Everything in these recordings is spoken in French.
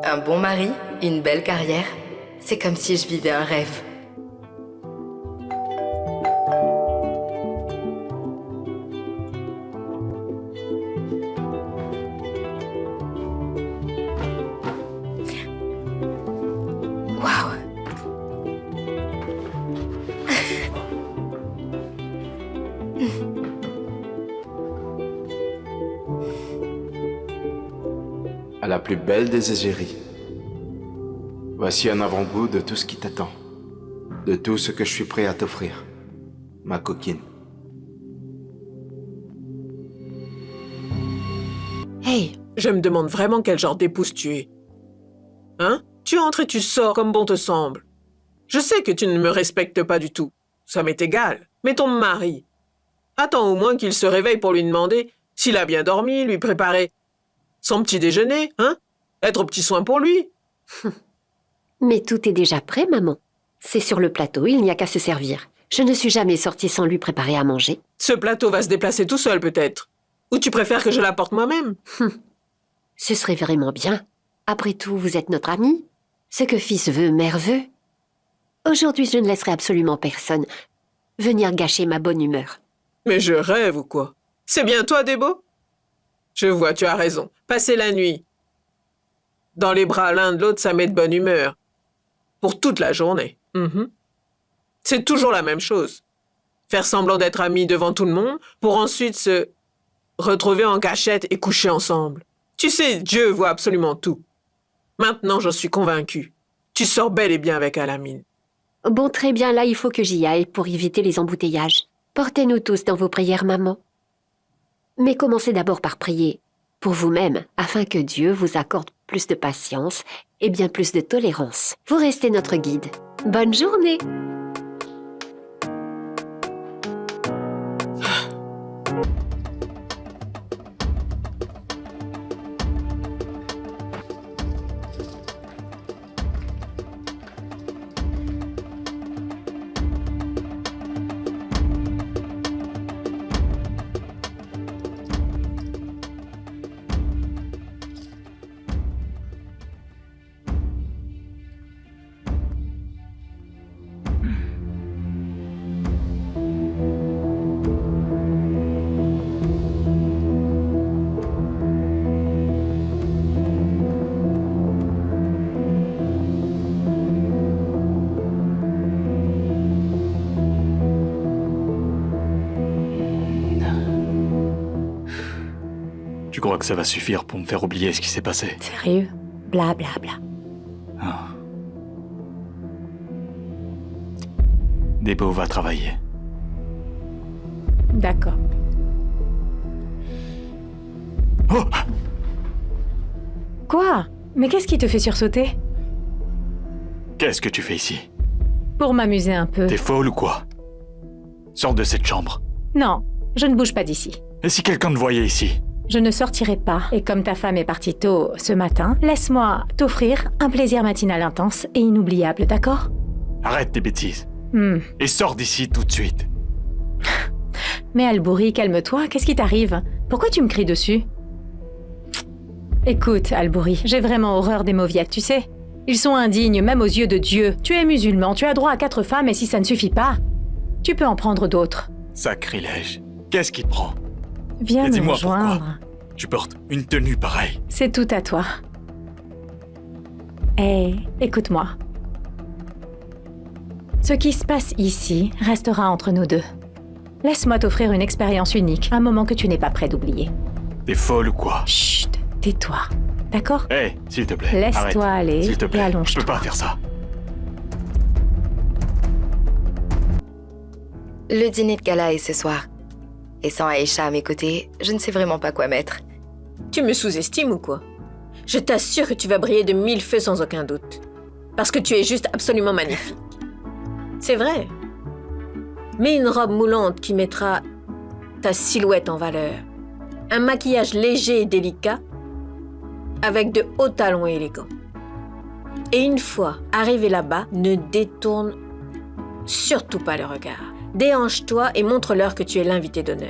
Un bon mari, une belle carrière. C'est comme si je vivais un rêve. Waouh! À la plus belle des égéries. Voici un avant-goût de tout ce qui t'attend. De tout ce que je suis prêt à t'offrir. Ma coquine. Hey, je me demande vraiment quel genre d'épouse tu es. Hein? Tu entres et tu sors comme bon te semble. Je sais que tu ne me respectes pas du tout. Ça m'est égal. Mais ton mari, attends au moins qu'il se réveille pour lui demander s'il a bien dormi, lui préparer son petit déjeuner, hein? Être au petit soin pour lui. Mais tout est déjà prêt, maman. C'est sur le plateau, il n'y a qu'à se servir. Je ne suis jamais sortie sans lui préparer à manger. Ce plateau va se déplacer tout seul peut-être. Ou tu préfères que je l'apporte moi-même? Ce serait vraiment bien. Après tout, vous êtes notre amie. Ce que fils veut, mère veut. Aujourd'hui, je ne laisserai absolument personne venir gâcher ma bonne humeur. Mais je rêve ou quoi? C'est bien toi, Débo? Je vois, tu as raison. Passer la nuit dans les bras l'un de l'autre, ça met de bonne humeur. Pour toute la journée. C'est toujours la même chose. Faire semblant d'être amis devant tout le monde pour ensuite se retrouver en cachette et coucher ensemble. Tu sais, Dieu voit absolument tout. Maintenant, j'en suis convaincue. Tu sors bel et bien avec Alamine. Bon, très bien, là, il faut que j'y aille pour éviter les embouteillages. Portez-nous tous dans vos prières, maman. Mais commencez d'abord par prier pour vous-même, afin que Dieu vous accorde plus de patience et bien plus de tolérance. Vous restez notre guide. Bonne journée! Tu crois que ça va suffire pour me faire oublier ce qui s'est passé? Sérieux? Bla bla bla. Ah. Débo va travailler. D'accord. Oh! Quoi? Mais qu'est-ce qui te fait sursauter? Qu'est-ce que tu fais ici? Pour m'amuser un peu. T'es folle ou quoi? Sors de cette chambre. Non, je ne bouge pas d'ici. Et si quelqu'un te voyait ici? Je ne sortirai pas. Et comme ta femme est partie tôt ce matin, laisse-moi t'offrir un plaisir matinal intense et inoubliable, d'accord? Arrête tes bêtises. Et sors d'ici tout de suite. Mais Albouri, calme-toi, qu'est-ce qui t'arrive? Pourquoi tu me cries dessus? Écoute, Albouri, j'ai vraiment horreur des mauviettes, tu sais. Ils sont indignes, même aux yeux de Dieu. Tu es musulman, tu as droit à 4 femmes et si ça ne suffit pas, tu peux en prendre d'autres. Sacrilège. Qu'est-ce qui te prend? Viens Et me dis-moi rejoindre. pourquoi tu portes une tenue pareille. C'est tout à toi. Hey, écoute-moi. Ce qui se passe ici restera entre nous deux. Laisse-moi t'offrir une expérience unique, un moment que tu n'es pas prêt d'oublier. T'es folle ou quoi? Chut, tais-toi, d'accord? Hé, s'il te plaît. Laisse-toi arrête. aller S'il te et plaît. Je allonge-toi. peux pas faire ça. Le dîner de gala est ce soir. Et sans Aïcha à mes côtés, je ne sais vraiment pas quoi mettre. Tu me sous-estimes ou quoi? Je t'assure que tu vas briller de 1000 feux sans aucun doute. Parce que tu es juste absolument magnifique. C'est vrai. Mets une robe moulante qui mettra ta silhouette en valeur. Un maquillage léger et délicat avec de hauts talons élégants. Et une fois arrivé là-bas, ne détourne surtout pas le regard. Déhanche-toi et montre-leur que tu es l'invité d'honneur.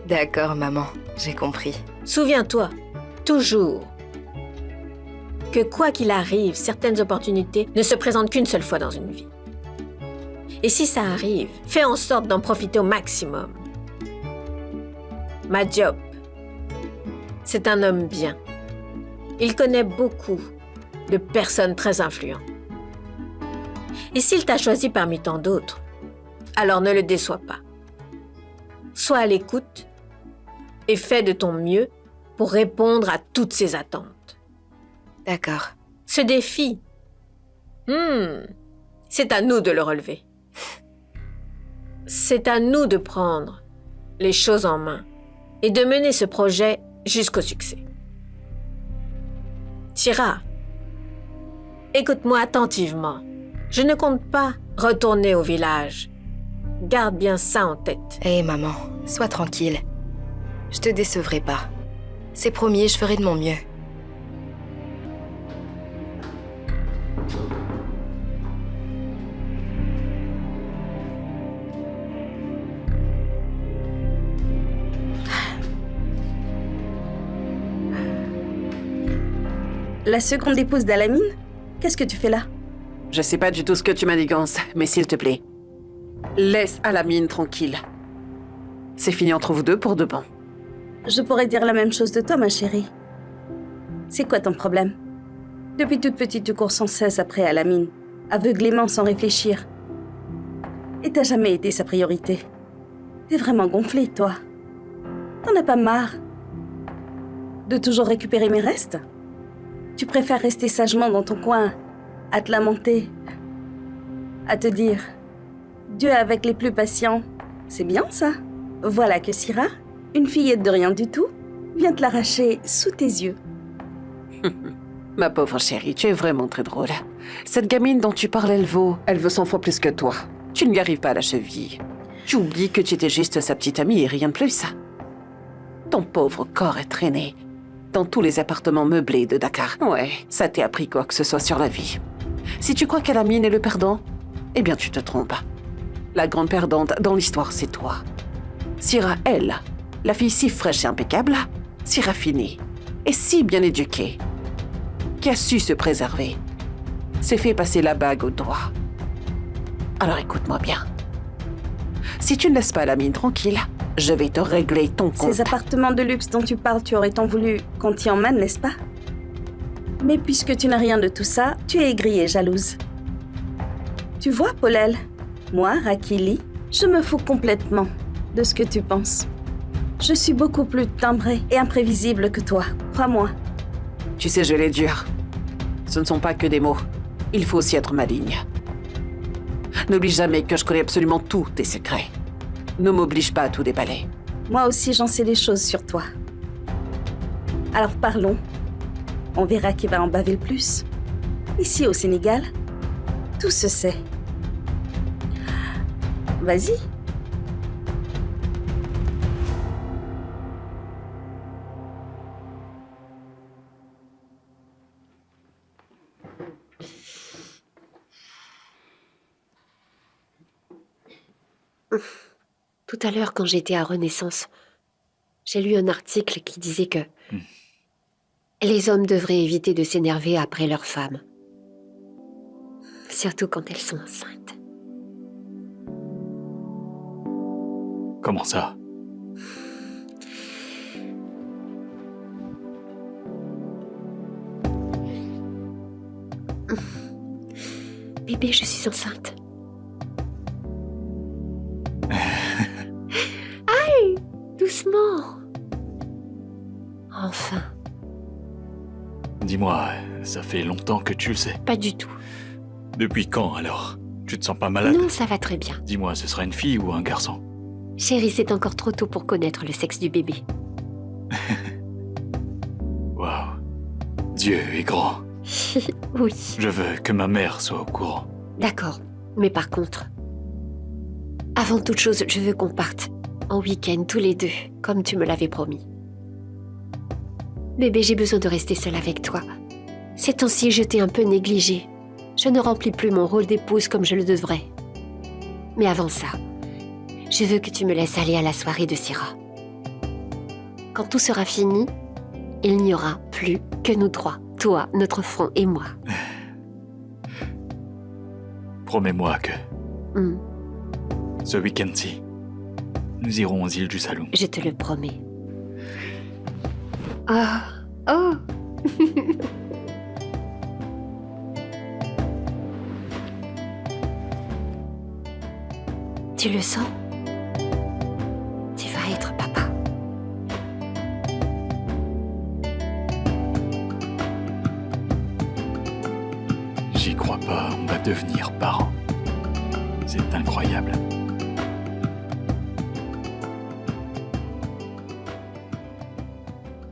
D'accord, maman, j'ai compris. Souviens-toi, toujours, que quoi qu'il arrive, certaines opportunités ne se présentent qu'une seule fois dans une vie. Et si ça arrive, fais en sorte d'en profiter au maximum. Madiop, c'est un homme bien. Il connaît beaucoup de personnes très influentes. Et s'il t'a choisi parmi tant d'autres, alors ne le déçois pas. Sois à l'écoute et fais de ton mieux pour répondre à toutes ses attentes. D'accord. Ce défi, c'est à nous de le relever. C'est à nous de prendre les choses en main et de mener ce projet jusqu'au succès. Syrah, écoute-moi attentivement. Je ne compte pas retourner au village. Garde bien ça en tête. Hé, maman, sois tranquille. Je te décevrai pas. C'est promis, je ferai de mon mieux. La seconde épouse d'Alamine? Qu'est-ce que tu fais là? Je sais pas du tout ce que tu manigances, mais s'il te plaît, laisse Alamine tranquille. C'est fini entre vous deux pour de bon. Je pourrais dire la même chose de toi, ma chérie. C'est quoi ton problème? Depuis toute petite, tu cours sans cesse après Alamine, aveuglément sans réfléchir. Et t'as jamais été sa priorité. T'es vraiment gonflée, toi. T'en as pas marre de toujours récupérer mes restes? Tu préfères rester sagement dans ton coin, à te lamenter, à te dire « Dieu avec les plus patients ». C'est bien ça. Voilà que Syrah, une fillette de rien du tout, vient te l'arracher sous tes yeux. Ma pauvre chérie, tu es vraiment très drôle. Cette gamine dont tu parles, elle vaut 100 fois plus que toi. Tu ne lui arrives pas à la cheville. Tu oublies que tu étais juste sa petite amie et rien de plus. Ton pauvre corps est traîné dans tous les appartements meublés de Dakar. Ouais, ça t'est appris quoi que ce soit sur la vie. Si tu crois qu'Alamine est le perdant, eh bien tu te trompes. La grande perdante dans l'histoire, c'est toi. Syrah, elle, la fille si fraîche et impeccable, si raffinée et si bien éduquée, qui a su se préserver, s'est fait passer la bague au doigt. Alors écoute-moi bien. Si tu ne laisses pas Alamine tranquille, je vais te régler ton compte. Ces appartements de luxe dont tu parles, tu aurais tant voulu qu'on t'y emmène, n'est-ce pas? Mais puisque tu n'as rien de tout ça, tu es aigrie et jalouse. Tu vois, Paulel, moi, Rakili, je me fous complètement de ce que tu penses. Je suis beaucoup plus timbrée et imprévisible que toi, crois-moi. Tu sais, je l'ai dur. Ce ne sont pas que des mots. Il faut aussi être maligne. N'oublie jamais que je connais absolument tous tes secrets. Ne m'oblige pas à tout déballer. Moi aussi, j'en sais des choses sur toi. Alors parlons. On verra qui va en baver le plus. Ici, au Sénégal, tout se sait. Vas-y. Tout à l'heure, quand j'étais à Renaissance, j'ai lu un article qui disait que les hommes devraient éviter de s'énerver après leurs femmes. Surtout quand elles sont enceintes. Comment ça? Bébé, je suis enceinte. Aïe! Doucement. Enfin. Dis-moi, ça fait longtemps que tu le sais. Pas du tout. Depuis quand alors? Tu te sens pas malade? Non, ça va très bien. Dis-moi, ce sera une fille ou un garçon? Chérie, c'est encore trop tôt pour connaître le sexe du bébé. Waouh. Dieu est grand. Oui. Je veux que ma mère soit au courant. D'accord. Mais par contre, avant toute chose, je veux qu'on parte en week-end tous les deux, comme tu me l'avais promis. Bébé, j'ai besoin de rester seule avec toi. Ces temps-ci, je t'ai un peu négligée. Je ne remplis plus mon rôle d'épouse comme je le devrais. Mais avant ça, je veux que tu me laisses aller à la soirée de Syrah. Quand tout sera fini, il n'y aura plus que nous trois, Toi, notre front et moi. Promets-moi que Hmm, ce week-end-ci, nous irons aux îles du Saloum. je te le promets. Ah, oh. Tu le sens? Tu vas être papa. J'y crois pas, on va devenir parents. C'est incroyable.